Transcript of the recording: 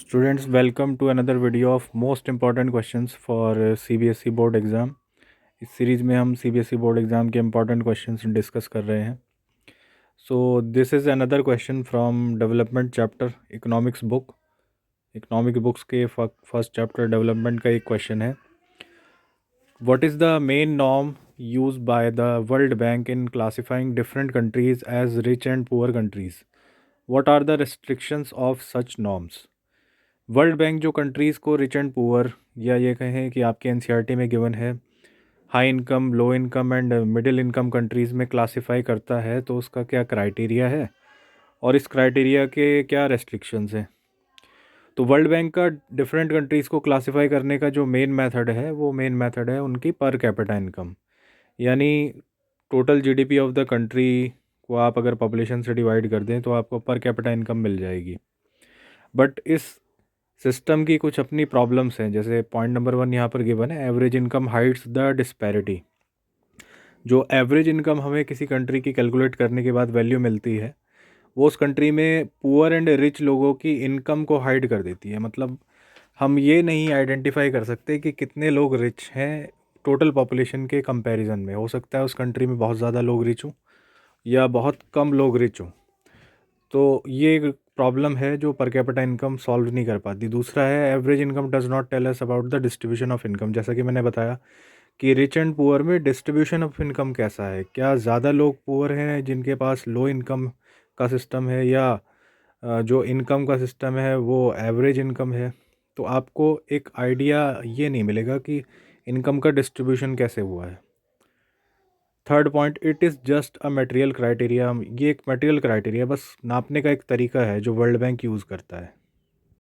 Students, welcome to another video of most important questions for CBSE board exam. इस series में हम CBSE board exam के important questions discuss कर रहे हैं। So this is another question from development chapter economics book. Economic books के first chapter development का एक क्वेश्चन है। What is the main norm use by the World Bank in classifying different countries as rich and poor countries? What are the restrictions of such norms? World Bank जो countries को rich and poor, या ये कहें कि आपके NCERT में given है, high income, low income and middle income countries में क्लासिफाई करता है, तो उसका क्या क्राइटेरिया है और इस क्राइटेरिया के क्या रेस्ट्रिक्शंस हैं। तो वर्ल्ड बैंक का डिफरेंट कंट्रीज़ को क्लासिफाई करने का जो मेन मेथड है, वो मेन मेथड है उनकी पर कैपिटा इनकम। यानी total GDP of the country को आप अगर पॉपुलेशन से डिवाइड कर दें तो आपको पर कैपिटा इनकम मिल जाएगी। बट इस सिस्टम की कुछ अपनी प्रॉब्लम्स हैं। जैसे पॉइंट नंबर 1 यहाँ पर गिवन है, average income hides the disparity. जो एवरेज इनकम हमें किसी कंट्री की कैलकुलेट करने के बाद वैल्यू मिलती है, वो उस कंट्री में पुअर एंड रिच लोगों की इनकम को हाइड कर देती है। मतलब हम ये नहीं आइडेंटिफाई कर सकते कि कितने लोग रिच हैं टोटल पॉपुलेशन के कंपैरिजन में। हो सकता है उस कंट्री में बहुत ज़्यादा लोग रिच हों या बहुत कम लोग रिच हों। तो ये एक प्रॉब्लम है जो पर कैपिटा इनकम सॉल्व नहीं कर पाती। दूसरा है, average income does not tell us about the distribution of income. जैसा कि मैंने बताया कि रिच एंड पुअर में डिस्ट्रीब्यूशन ऑफ इनकम कैसा है, क्या ज़्यादा लोग पुअर हैं जिनके पास लो इनकम का सिस्टम है, या जो इनकम का सिस्टम है वो एवरेज इनकम है। तो आपको एक आइडिया ये नहीं मिलेगा कि इनकम का डिस्ट्रीब्यूशन कैसे हुआ है। Third point, it is just a material criteria. ये एक मटेरियल क्राइटेरिया, बस नापने का एक तरीका है जो वर्ल्ड बैंक यूज़ करता है।